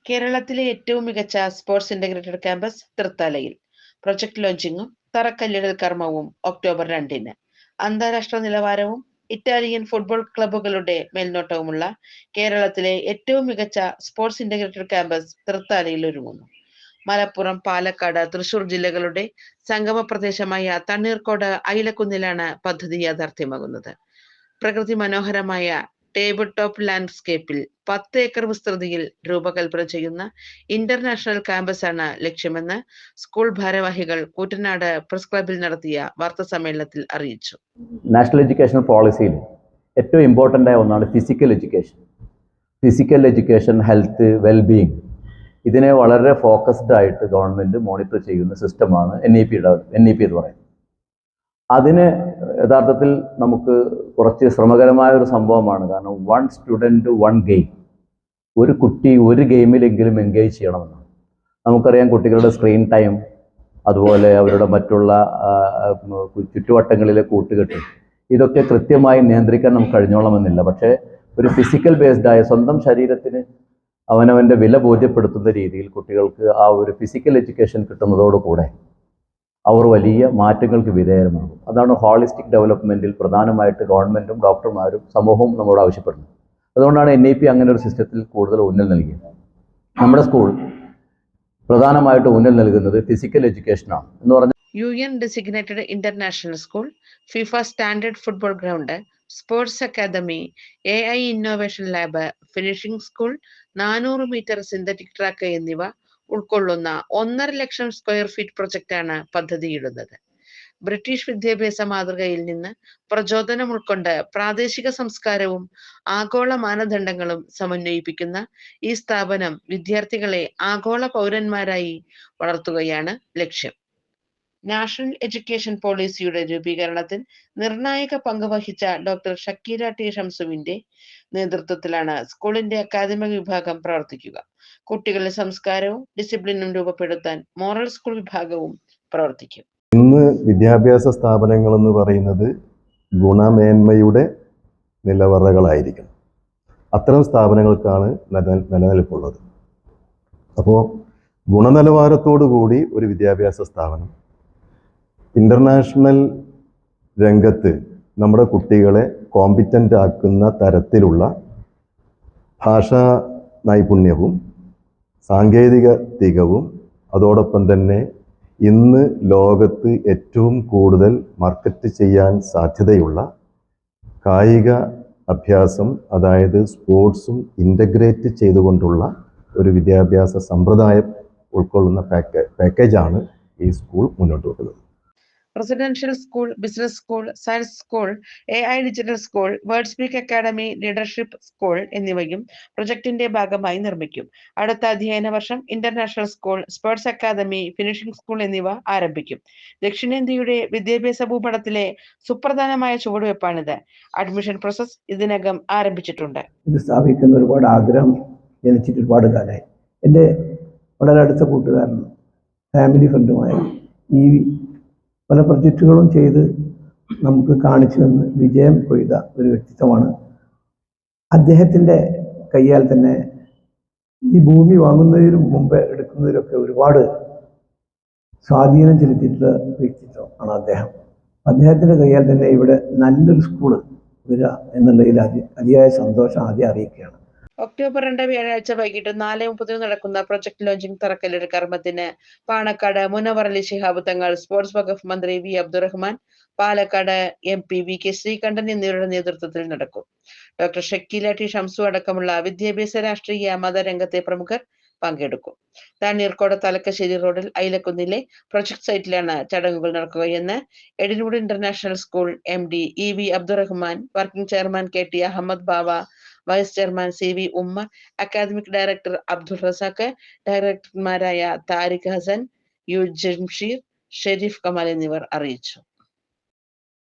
കേരളത്തിലെ ഏറ്റവും മികച്ച സ്പോർട്സ് ഇന്റഗ്രേറ്റഡ് ക്യാമ്പസ് തൃത്താലയിൽ. പ്രൊജക്ട് ലോഞ്ചിങ്ങും തറക്കല്ലിടൽ കർമ്മവും ഒക്ടോബർ 2-ന്. അന്താരാഷ്ട്ര നിലവാരവും ഇറ്റാലിയൻ ഫുട്ബോൾ ക്ലബ്ബുകളുടെ മേൽനോട്ടവുമുള്ള കേരളത്തിലെ ഏറ്റവും മികച്ച സ്പോർട്സ് ഇന്റഗ്രേറ്റഡ് ക്യാമ്പസ് തൃത്താലയിൽ ഒരുങ്ങുന്നു. മലപ്പുറം, പാലക്കാട്, തൃശൂർ ജില്ലകളുടെ സംഗമ പ്രദേശമായ തണ്ണീർക്കോട് അയിലക്കുന്നിലാണ് പദ്ധതി യാഥാർത്ഥ്യമാകുന്നത്. പ്രകൃതി മനോഹരമായ ടേബിൾ ടോപ്പ് ലാൻഡ്സ്കേപ്പിൽ 10 ഏക്കർ വിസ്തൃതിയിൽ രൂപകൽപ്പന ചെയ്യുന്ന ഇന്റർനാഷണൽ ക്യാമ്പസാണ് ലക്ഷ്യമെന്ന് സ്കൂൾ ഭാരവാഹികൾ കൂറ്റനാട് പ്രസ് ക്ലബിൽ നടത്തിയ വാർത്താ സമ്മേളനത്തിൽ അറിയിച്ചു. നാഷണൽ എഡ്യൂക്കേഷൻ പോളിസിയിൽ ഏറ്റവും ഇമ്പോർട്ടൻ്റ് ആയ ഒന്നാണ് physical education. Physical education, health, wellbeing, ഇതിനെ വളരെ ഫോക്കസ്ഡ് ആയിട്ട് ഗവൺമെൻറ് മോണിറ്റർ ചെയ്യുന്ന സിസ്റ്റമാണ് NEP എന്ന് പറയുന്നത്. അതിന് യഥാർത്ഥത്തിൽ നമുക്ക് കുറച്ച് ശ്രമകരമായ ഒരു സംഭവമാണ്. കാരണം 1 സ്റ്റുഡൻറ്റ് 1 ഗെയിം, ഒരു കുട്ടി ഒരു ഗെയിമിലെങ്കിലും എൻഗേജ് ചെയ്യണമെന്നാണ്. നമുക്കറിയാം കുട്ടികളുടെ സ്ക്രീൻ ടൈം, അതുപോലെ അവരുടെ മറ്റുള്ള ചുറ്റുവട്ടങ്ങളിലെ കൂട്ടുകെട്ട്, ഇതൊക്കെ കൃത്യമായി നിയന്ത്രിക്കാൻ നമുക്ക് കഴിഞ്ഞോളണമെന്നില്ല. പക്ഷേ ഒരു ഫിസിക്കൽ ബേസ്ഡായ സ്വന്തം ശരീരത്തിന് അവനവൻ്റെ വില ബോധ്യപ്പെടുത്തുന്ന രീതിയിൽ കുട്ടികൾക്ക് ആ ഒരു ഫിസിക്കൽ എഡ്യൂക്കേഷൻ കിട്ടുന്നതോടുകൂടെ അവർ വലിയ മാറ്റങ്ങൾക്ക് വിധേയമാകും. അതാണ് ഹോളിസ്റ്റിക് ഡെവലപ്മെൻറ്റിൽ പ്രധാനമായിട്ട് ഗവൺമെൻറ്റും ഡോക്ടർമാരും സമൂഹവും നമ്മോട് ആവശ്യപ്പെടുന്നത്. അതുകൊണ്ടാണ് NEP അങ്ങനെ ഒരു സിസ്റ്റത്തിൽ കൂടുതൽ ഊന്നൽ നൽകിയത്. നമ്മുടെ സ്കൂൾ പ്രധാനമായിട്ട് ഊന്നൽ നൽകുന്നത് ഫിസിക്കൽ എഡ്യൂക്കേഷനാണ് എന്ന് പറഞ്ഞാൽ UN designated international school, FIFA standard football ground, sports academy, AI innovation lab, finishing school, 400 metre synthetic track എന്നിവ ഉൾക്കൊള്ളുന്ന 1.5 ലക്ഷം സ്ക്വയർ ഫീറ്റ് പ്രൊജക്റ്റാണ് പദ്ധതിയിടുന്നത്. ബ്രിട്ടീഷ് വിദ്യാഭ്യാസ മാതൃകയിൽ നിന്ന് പ്രചോദനം ഉൾക്കൊണ്ട് പ്രാദേശിക സംസ്കാരവും ആഗോള മാനദണ്ഡങ്ങളും സമന്വയിപ്പിക്കുന്ന ഈ സ്ഥാപനം വിദ്യാർത്ഥികളെ ആഗോള പൗരന്മാരായി വളർത്തുകയാണ് ലക്ഷ്യം. നാഷണൽ എഡ്യൂക്കേഷൻ പോളിസിയുടെ രൂപീകരണത്തിൽ നിർണായക പങ്ക് വഹിച്ച ഡോക്ടർ ഷക്കീല T. ഷംസുവിന്റെ നേതൃത്വത്തിലാണ് സ്കൂളിന്റെ അക്കാദമിക വിഭാഗം പ്രവർത്തിക്കുക. കുട്ടികളുടെ സംസ്കാരവും ഡിസിപ്ലിനും രൂപപ്പെടുത്താൻ മോറൽ സ്കൂൾ വിഭാഗവും പ്രവർത്തിക്കും. ഇന്ന് വിദ്യാഭ്യാസ സ്ഥാപനങ്ങൾ എന്ന് പറയുന്നത് ഗുണമേന്മയുടെ നിലവറകളായിരിക്കണം. അത്തരം സ്ഥാപനങ്ങൾക്കാണ് നിലനിൽപ്പുള്ളത്. അപ്പോൾ ഗുണനിലവാരത്തോടു കൂടി ഒരു വിദ്യാഭ്യാസ സ്ഥാപനം ഇൻ്റർനാഷണൽ രംഗത്ത് നമ്മുടെ കുട്ടികളെ കോമ്പിറ്റൻ്റ് ആക്കുന്ന തരത്തിലുള്ള ഭാഷാ നൈപുണ്യവും സാങ്കേതിക തികവും, അതോടൊപ്പം തന്നെ ഇന്ന് ലോകത്ത് ഏറ്റവും കൂടുതൽ മാർക്കറ്റ് ചെയ്യാൻ സാധ്യതയുള്ള കായിക അഭ്യാസം, അതായത് സ്പോർട്സും ഇൻ്റഗ്രേറ്റ് ചെയ്തുകൊണ്ടുള്ള ഒരു വിദ്യാഭ്യാസ സമ്പ്രദായം ഉൾക്കൊള്ളുന്ന പാക്കേജാണ് ഈ സ്കൂൾ മുന്നോട്ട് വെക്കുന്നത്. Residential school, business school, science school, AI digital school, word speak academy, leadership school എന്നിവയും പ്രൊജക്ടിന്റെ ഭാഗമായി നിർമ്മിക്കും. അടുത്ത അധ്യയന വർഷം international school, sports academy, finishing school എന്നിവ ആരംഭിക്കും. ദക്ഷിണേന്ത്യയുടെ വിദ്യാഭ്യാസ ഭൂപടത്തിലെ സുപ്രധാനമായ ചുവടുവെപ്പാണിത്. അഡ്മിഷൻ പ്രോസസ് ഇതിനകം ആരംഭിച്ചിട്ടുണ്ട്. ഇത് സ്ഥാപിക്കുന്ന ഒരുപാട് ആഗ്രഹം ജനിച്ചിട്ട് ഒരുപാട് കാലമായി. എൻ്റെ വളരെ അടുത്ത കൂട്ടുകാരനും ഫാമിലി ഫ്രണ്ടുമായ EV പല പ്രൊജക്റ്റുകളും ചെയ്ത് നമുക്ക് കാണിച്ചു തന്ന് വിജയം കൊയ്ത ഒരു വ്യക്തിത്വമാണ്. അദ്ദേഹത്തിൻ്റെ കയ്യാൽ തന്നെ ഈ ഭൂമി വാങ്ങുന്നതിനും മുമ്പ് എടുക്കുന്നതിലൊക്കെ ഒരുപാട് സ്വാധീനം ചെലുത്തിയിട്ടുള്ള വ്യക്തിത്വം ആണ് അദ്ദേഹം. അദ്ദേഹത്തിൻ്റെ കയ്യാൽ തന്നെ ഇവിടെ നല്ലൊരു സ്കൂള് വരിക എന്നുള്ളതിൽ അതിയായ സന്തോഷം ആദ്യം അറിയിക്കുകയാണ്. ഒക്ടോബർ 2 വ്യാഴാഴ്ച വൈകിട്ട് 4:30 നടക്കുന്ന പ്രൊജക്ട് ലോഞ്ചിങ് തറക്കല്ലിടൽ കർമ്മത്തിന് പാണക്കാട് മുനവർ അലി ശിഹാബ് തങ്ങൾ, സ്പോർട്സ് വകുപ്പ് മന്ത്രി V. Abdurahman, Palakkad MP VK Sreekandan എന്നിവരുടെ നേതൃത്വത്തിൽ നടക്കും. Doctor Shakeela T. ഷംസു അടക്കമുള്ള വിദ്യാഭ്യാസ, രാഷ്ട്രീയ, മതരംഗത്തെ പ്രമുഖർ പങ്കെടുക്കും. തണ്ണീർക്കോട് തലക്കശ്ശേരി റോഡിൽ അയിലക്കുന്നിലെ പ്രൊജക്ട് സൈറ്റിലാണ് ചടങ്ങുകൾ നടക്കുകയെന്ന് Edinwood international school MD EV Abdurahman, working chairman KT Ahammed Bava, vice chairman CV Ummer, academic director Abdul Razak, ഡയറക്ടർമാരായ താരിഖ് ഹസൻ, U. ജംഷീർ, ഷെരീഫ് കമാൽ എന്നിവർ അറിയിച്ചു.